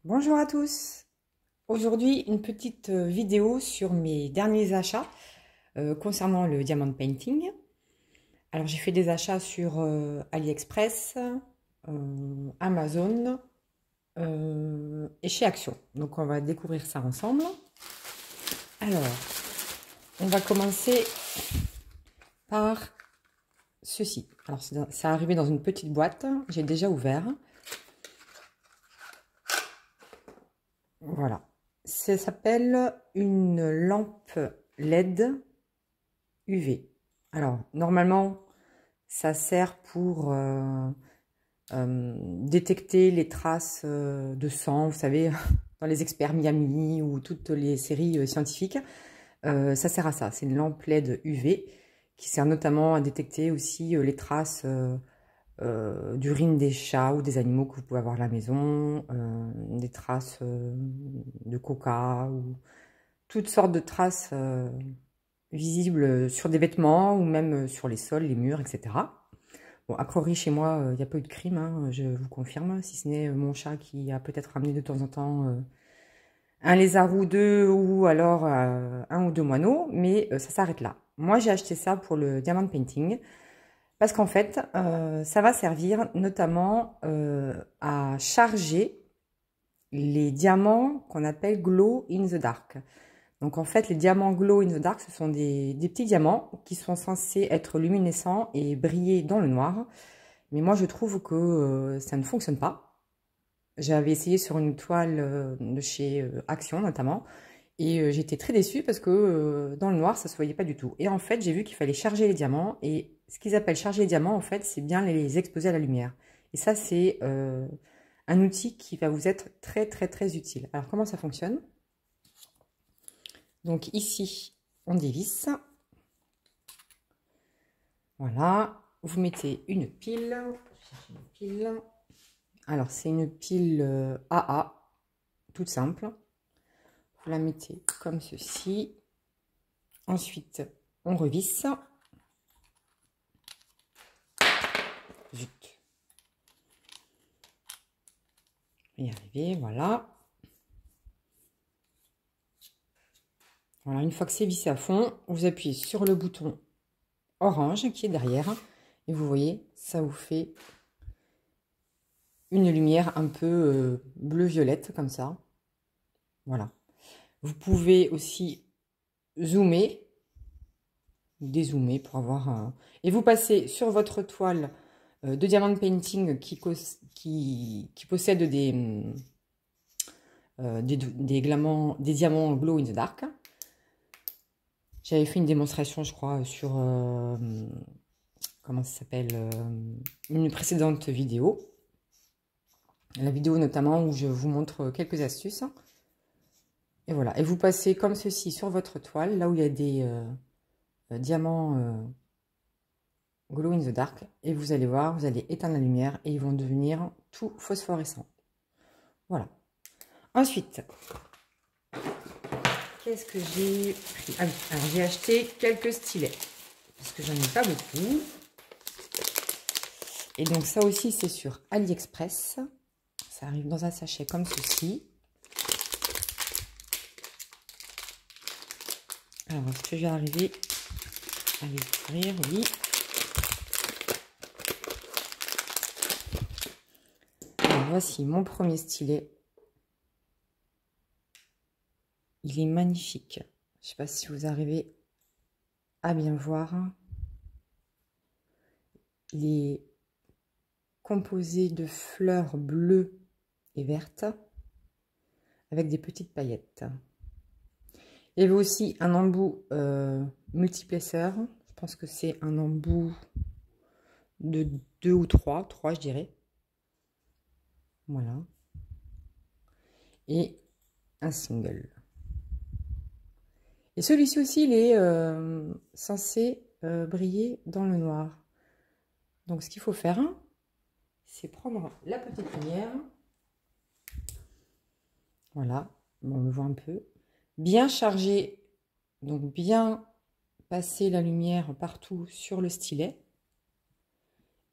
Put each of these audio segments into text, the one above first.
Bonjour à tous. Aujourd'hui, une petite vidéo sur mes derniers achats concernant le diamond painting. Alors, j'ai fait des achats sur AliExpress, Amazon et chez Action. Donc, on va découvrir ça ensemble. Alors, on va commencer par ceci. Alors, c'est arrivé dans une petite boîte. J'ai déjà ouvert. Voilà. Ça s'appelle une lampe LED UV. Alors, normalement, ça sert pour détecter les traces de sang, vous savez, dans les experts Miami ou toutes les séries scientifiques. Ça sert à ça. C'est une lampe LED UV qui sert notamment à détecter aussi les traces d'urine des chats ou des animaux que vous pouvez avoir à la maison, des traces de coca ou toutes sortes de traces visibles sur des vêtements ou même sur les sols, les murs, etc. Bon, a priori, chez moi, il n'y a pas eu de crime, hein, je vous confirme, si ce n'est mon chat qui a peut-être ramené de temps en temps un lézard ou deux, ou alors un ou deux moineaux, mais ça s'arrête là. Moi, j'ai acheté ça pour le diamond painting, parce qu'en fait, ça va servir notamment à charger les diamants qu'on appelle glow in the dark. Donc en fait, les diamants glow in the dark, ce sont des petits diamants qui sont censés être luminescents et briller dans le noir. Mais moi, je trouve que ça ne fonctionne pas. J'avais essayé sur une toile de chez Action notamment. Et j'étais très déçue parce que dans le noir, ça se voyait pas du tout. Et en fait, j'ai vu qu'il fallait charger les diamants. Et ce qu'ils appellent charger les diamants, en fait, c'est bien les exposer à la lumière. Et ça, c'est un outil qui va vous être très, très, très utile. Alors, comment ça fonctionne? Donc ici, on dévisse. Voilà. Vous mettez une pile. Alors, c'est une pile AA, toute simple. Vous la mettez comme ceci. Ensuite, on revisse. Zut. On va y arriver, voilà. Voilà, une fois que c'est vissé à fond, vous appuyez sur le bouton orange qui est derrière. Et vous voyez, ça vous fait une lumière un peu bleu-violette, comme ça. Voilà. Vous pouvez aussi zoomer, dézoomer pour avoir un... Et vous passez sur votre toile de diamond painting qui possède des diamants glow in the dark. J'avais fait une démonstration, je crois, sur comment ça s'appelle, une précédente vidéo. La vidéo notamment où je vous montre quelques astuces. Et voilà. Et vous passez comme ceci sur votre toile, là où il y a des diamants glow in the dark. Et vous allez voir, vous allez éteindre la lumière et ils vont devenir tout phosphorescents. Voilà. Ensuite, qu'est-ce que j'ai pris? Ah oui, alors j'ai acheté quelques stylets. Parce que j'en ai pas beaucoup. Et donc ça aussi, c'est sur AliExpress. Ça arrive dans un sachet comme ceci. Alors, est-ce que je vais arriver à l'ouvrir? Oui. Alors, voici mon premier stylet. Il est magnifique. Je ne sais pas si vous arrivez à bien voir. Il est composé de fleurs bleues et vertes avec des petites paillettes. Il y avait aussi un embout multiplesseur. Je pense que c'est un embout de 2 ou 3 je dirais. Voilà. Et un single. Et celui-ci aussi, il est censé briller dans le noir. Donc ce qu'il faut faire, c'est prendre la petite lumière. Voilà, on le voit un peu. Bien charger, donc bien passer la lumière partout sur le stylet.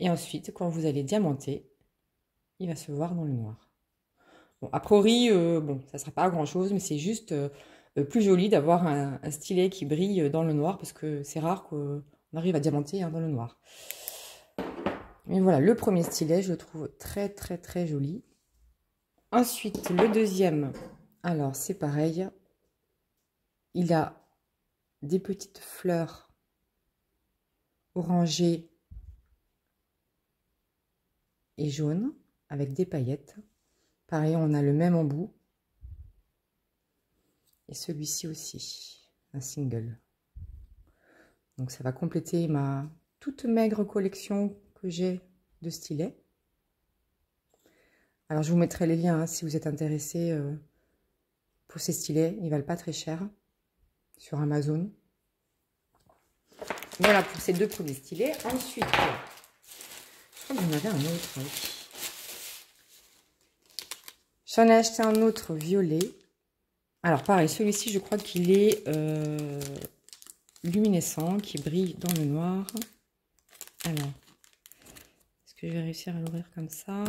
Et ensuite, quand vous allez diamanter, il va se voir dans le noir. Bon, a priori, bon, ça ne sera pas grand-chose, mais c'est juste plus joli d'avoir un stylet qui brille dans le noir, parce que c'est rare qu'on arrive à diamanter hein, dans le noir. Mais voilà, le premier stylet, je le trouve très, très, très joli. Ensuite, le deuxième, alors c'est pareil. Il a des petites fleurs orangées et jaunes avec des paillettes. Pareil, on a le même embout. Et celui-ci aussi, un single. Donc ça va compléter ma toute maigre collection que j'ai de stylets. Alors je vous mettrai les liens hein, si vous êtes intéressés pour ces stylets. Ils valent pas très cher sur Amazon. Voilà pour ces deux premiers stylets. Ensuite, je crois que j'en avais un autre. Oui. J'en ai acheté un autre violet. Alors pareil, celui-ci je crois qu'il est luminescent, qui brille dans le noir. Alors, est-ce que je vais réussir à l'ouvrir comme ça?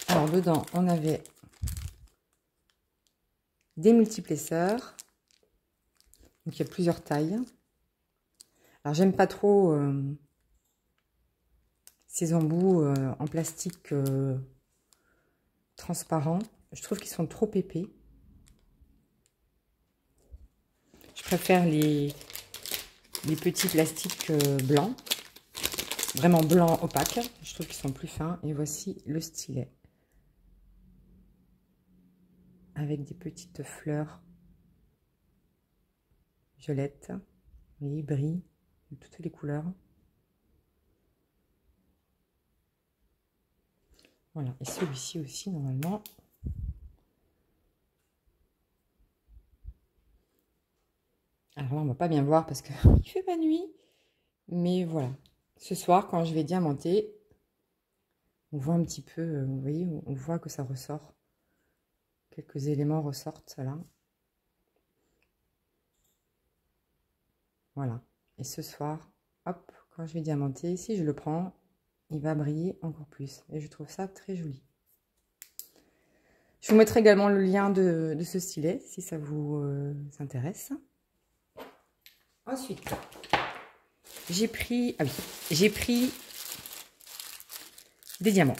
Alors dedans, on avait des multiplesseurs. Donc il y a plusieurs tailles. Alors j'aime pas trop ces embouts en plastique transparent. Je trouve qu'ils sont trop épais. Je préfère les petits plastiques blancs. Vraiment blancs opaques. Je trouve qu'ils sont plus fins. Et voici le stylet. Avec des petites fleurs violettes. Vous voyez, ils brillent de toutes les couleurs. Voilà, et celui-ci aussi, normalement. Alors là, on va pas bien voir parce qu'il fait pas nuit. Mais voilà, ce soir, quand je vais diamanter, on voit un petit peu, vous voyez, on voit que ça ressort. Quelques éléments ressortent, là. Voilà. Et ce soir, hop, quand je vais diamanter, si je le prends, il va briller encore plus. Et je trouve ça très joli. Je vous mettrai également le lien de ce stylet, si ça vous intéresse. Ensuite, j'ai pris, ah oui, j'ai pris des diamants.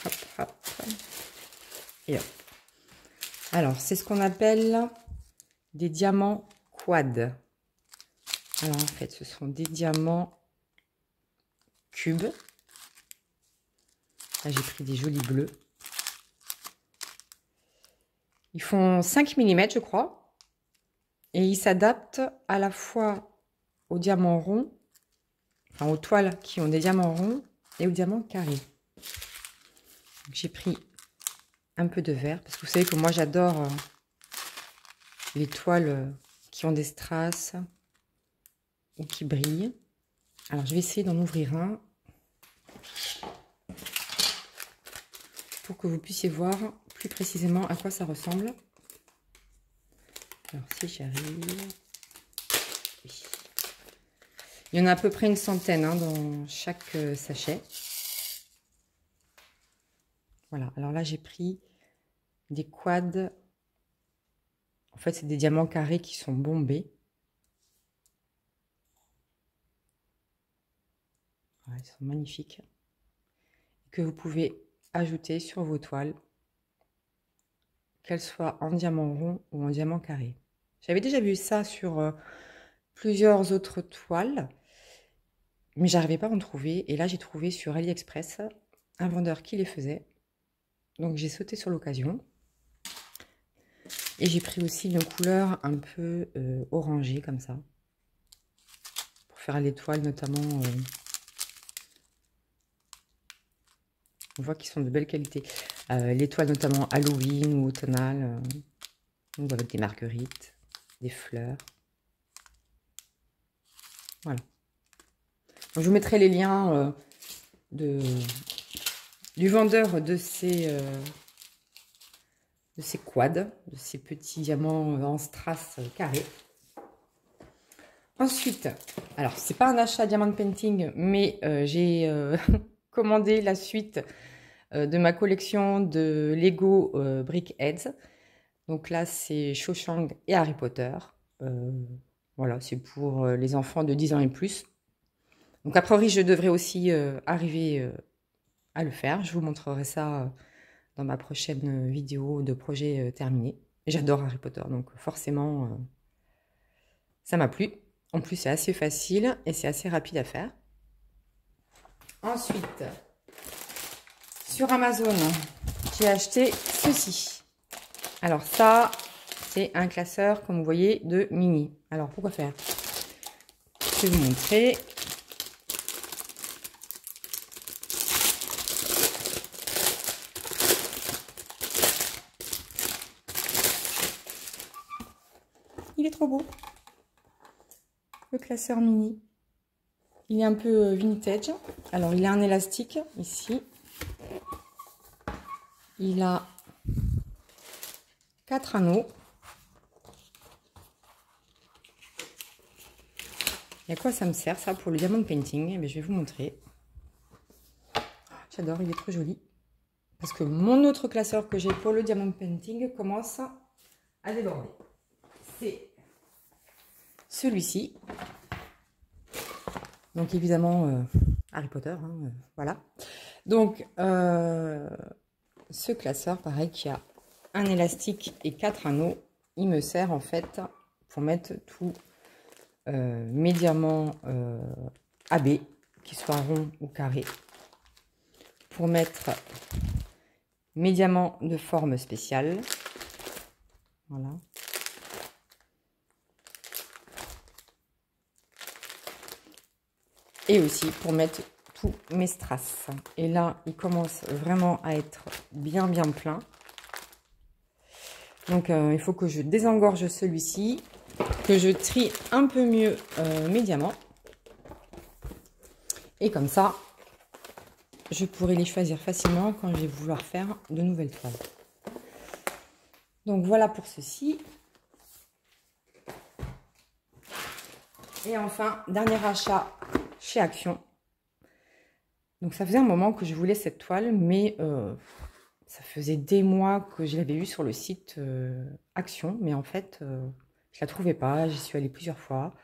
Hop, hop. Et hop. Alors, c'est ce qu'on appelle des diamants quad. Alors, en fait, ce sont des diamants cubes. Là, j'ai pris des jolis bleus. Ils font 5 mm, je crois. Et ils s'adaptent à la fois aux diamants ronds, enfin aux toiles qui ont des diamants ronds, et aux diamants carrés. J'ai pris un peu de vert, parce que vous savez que moi, j'adore les toiles qui ont des strass ou qui brillent. Alors, je vais essayer d'en ouvrir un pour que vous puissiez voir plus précisément à quoi ça ressemble. Alors, si j'arrive... Oui. Il y en a à peu près une centaine hein, dans chaque sachet. Voilà, alors là, j'ai pris des quads. En fait, c'est des diamants carrés qui sont bombés. Voilà, ils sont magnifiques. Que vous pouvez ajouter sur vos toiles, qu'elles soient en diamant rond ou en diamant carré. J'avais déjà vu ça sur plusieurs autres toiles, mais j'arrivais pas à en trouver. Et là, j'ai trouvé sur AliExpress un vendeur qui les faisait. Donc, j'ai sauté sur l'occasion. Et j'ai pris aussi une couleur un peu orangée, comme ça. Pour faire les toiles, notamment... on voit qu'ils sont de belle qualité. Les toiles, notamment Halloween ou automnal. Avec des marguerites, des fleurs. Voilà. Donc, je vous mettrai les liens du vendeur de ces de ces quads, de ces petits diamants en strass carrés. Ensuite, alors c'est pas un achat Diamond Painting, mais j'ai commandé la suite de ma collection de Lego Brickheads. Donc là, c'est Cho Chang et Harry Potter. Voilà, c'est pour les enfants de 10 ans et plus. Donc a priori, je devrais aussi arriver à le faire. Je vous montrerai ça dans ma prochaine vidéo de projet terminé. J'adore Harry Potter, donc forcément, ça m'a plu. En plus, c'est assez facile et c'est assez rapide à faire. Ensuite, sur Amazon, j'ai acheté ceci. Alors ça, c'est un classeur, comme vous voyez, de mini. Alors, pourquoi faire? Je vais vous montrer. Il est trop beau. Le classeur mini. Il est un peu vintage. Alors, il a un élastique ici. Il a 4 anneaux. Et à quoi ça me sert, ça, pour le diamond painting? Eh bien, je vais vous montrer. J'adore, il est trop joli. Parce que mon autre classeur que j'ai pour le diamond painting commence à déborder. C'est celui-ci. Donc, évidemment, Harry Potter, hein, voilà. Donc, ce classeur, pareil, qui a un élastique et 4 anneaux, il me sert en fait pour mettre tout mes diamants AB, qu'ils soient ronds ou carrés, pour mettre mes diamants de forme spéciale, voilà, et aussi pour mettre tous mes strass. Et là, il commence vraiment à être bien plein. Donc, il faut que je désengorge celui-ci, que je trie un peu mieux mes diamants. Et comme ça, je pourrai les choisir facilement quand je vais vouloir faire de nouvelles toiles. Donc, voilà pour ceci. Et enfin, dernier achat chez Action. Donc, ça faisait un moment que je voulais cette toile, mais ça faisait des mois que je l'avais vue sur le site Action. Mais en fait, je la trouvais pas. J'y suis allée plusieurs fois.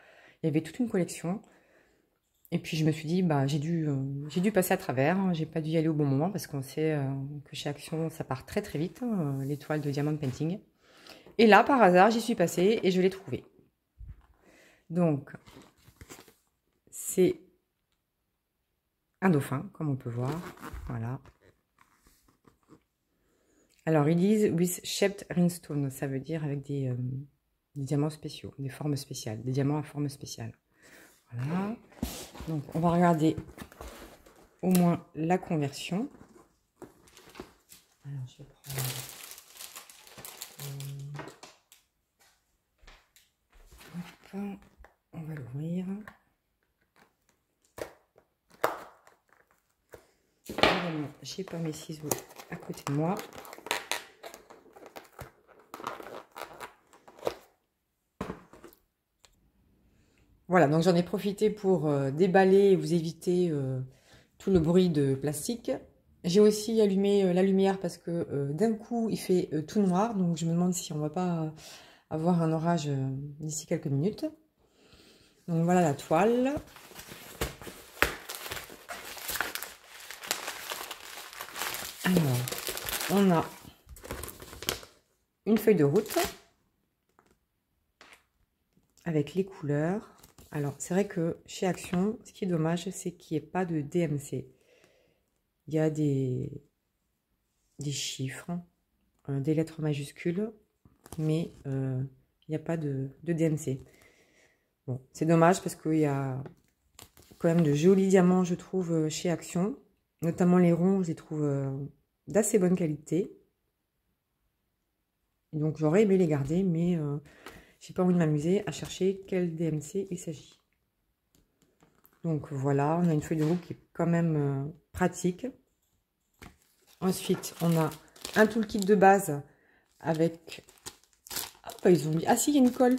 Il y avait toute une collection. Et puis, je me suis dit, bah, j'ai dû passer à travers. J'ai pas dû y aller au bon moment parce qu'on sait que chez Action, ça part très très vite, les toiles de Diamond Painting. Et là, par hasard, j'y suis passée et je l'ai trouvée. Donc, c'est un dauphin, comme on peut voir. Voilà. Alors, ils disent with shaped rhinestone. Ça veut dire avec des diamants spéciaux, des formes spéciales, des diamants à forme spéciale. Voilà. Donc, on va regarder au moins la conversion. Alors, je vais prendre... Hop, on va l'ouvrir. Évidemment, j'ai pas mes ciseaux à côté de moi. Voilà, donc j'en ai profité pour déballer et vous éviter tout le bruit de plastique. J'ai aussi allumé la lumière parce que d'un coup, il fait tout noir. Donc je me demande si on va pas avoir un orage d'ici quelques minutes. Donc voilà la toile. Alors, on a une feuille de route avec les couleurs. Alors, c'est vrai que chez Action, ce qui est dommage, c'est qu'il n'y ait pas de DMC. Il y a des chiffres, des lettres majuscules, mais il n'y a pas de DMC. Bon, c'est dommage parce qu'il y a quand même de jolis diamants, je trouve, chez Action. Notamment les ronds, je les trouve d'assez bonne qualité. Donc, j'aurais aimé les garder, mais... j'ai pas envie de m'amuser à chercher quel DMC il s'agit. Donc voilà, on a une feuille de route qui est quand même pratique. Ensuite, on a un toolkit de base avec... Hop, ils ont mis... Ah si, il y a une colle.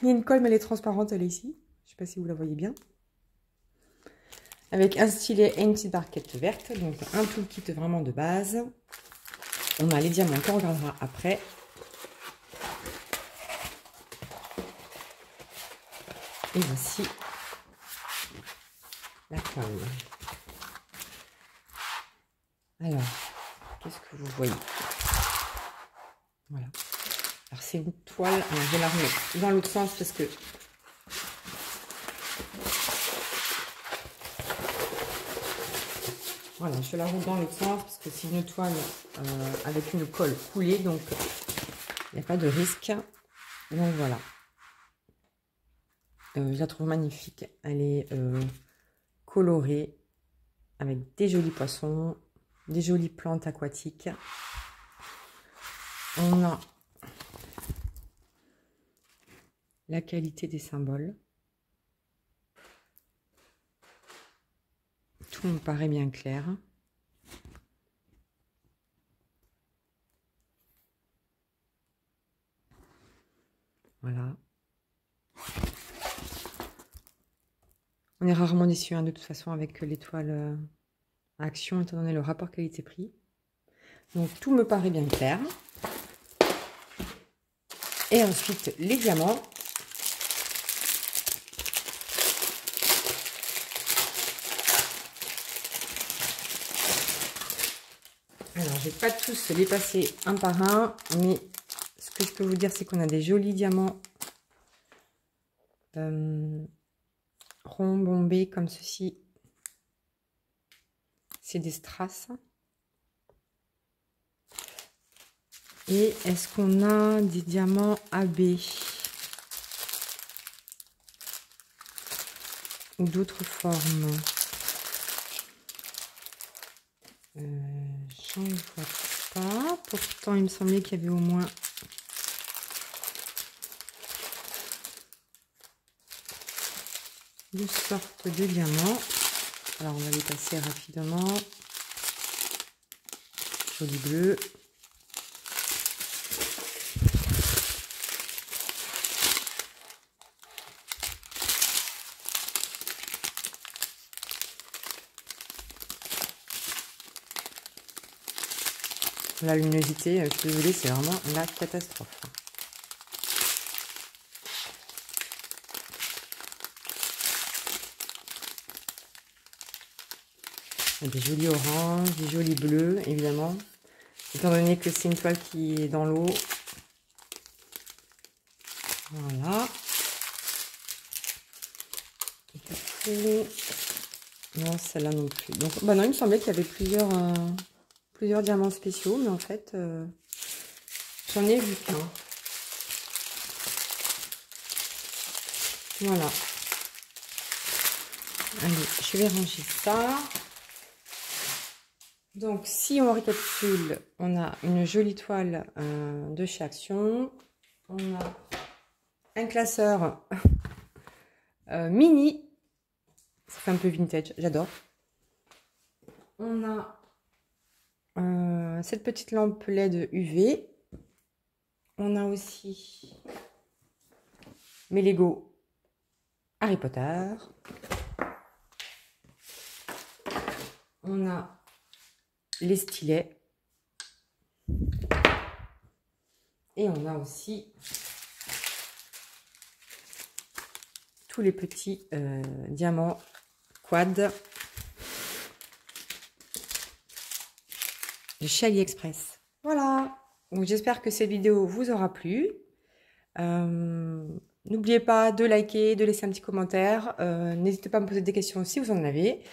Il y a une colle, mais elle est transparente, elle est ici. Je ne sais pas si vous la voyez bien. Avec un stylet et une petite barquette verte. Donc un toolkit vraiment de base. On a les diamants qu'on regardera après. Et voici la colle. Alors, qu'est-ce que vous voyez? Voilà. Alors c'est une toile. Alors, je vais la remettre dans l'autre sens parce que voilà, je la roule dans l'autre sens parce que c'est une toile avec une colle coulée, donc il n'y a pas de risque. Donc voilà. Je la trouve magnifique. Elle est colorée avec des jolis poissons, des jolies plantes aquatiques. On a la qualité des symboles. Tout me paraît bien clair. Voilà. On est rarement déçu de toute façon avec l'étoile Action, étant donné le rapport qualité-prix. Donc tout me paraît bien clair. Et ensuite les diamants. Alors, je ne vais pas tous les passer un par un, mais ce que je peux vous dire, c'est qu'on a des jolis diamants ronds, bombés, comme ceci. C'est des strass. Et est-ce qu'on a des diamants AB ou d'autres formes? J'en vois pas. Pourtant, il me semblait qu'il y avait au moins deux sortes de diamants. Alors, on va les passer rapidement. Joli bleu. La luminosité, je suis désolée, c'est vraiment la catastrophe. Des jolis oranges, des jolis bleus, évidemment. Étant donné que c'est une toile qui est dans l'eau. Voilà. Du coup, non, celle-là non plus. Donc, bah non, il me semblait qu'il y avait plusieurs diamants spéciaux, mais en fait, j'en ai vu qu'un. Voilà. Allez, je vais ranger ça. Donc, si on récapitule, on a une jolie toile de chez Action. On a un classeur mini. Ça fait un peu vintage, j'adore. On a cette petite lampe LED UV. On a aussi mes Lego Harry Potter. On a les stylets. Et on a aussi tous les petits diamants quad de chez AliExpress. Voilà. Donc j'espère que cette vidéo vous aura plu. N'oubliez pas de liker, de laisser un petit commentaire. N'hésitez pas à me poser des questions si vous en avez.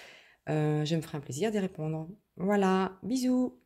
Je me ferai un plaisir d'y répondre. Voilà, bisous.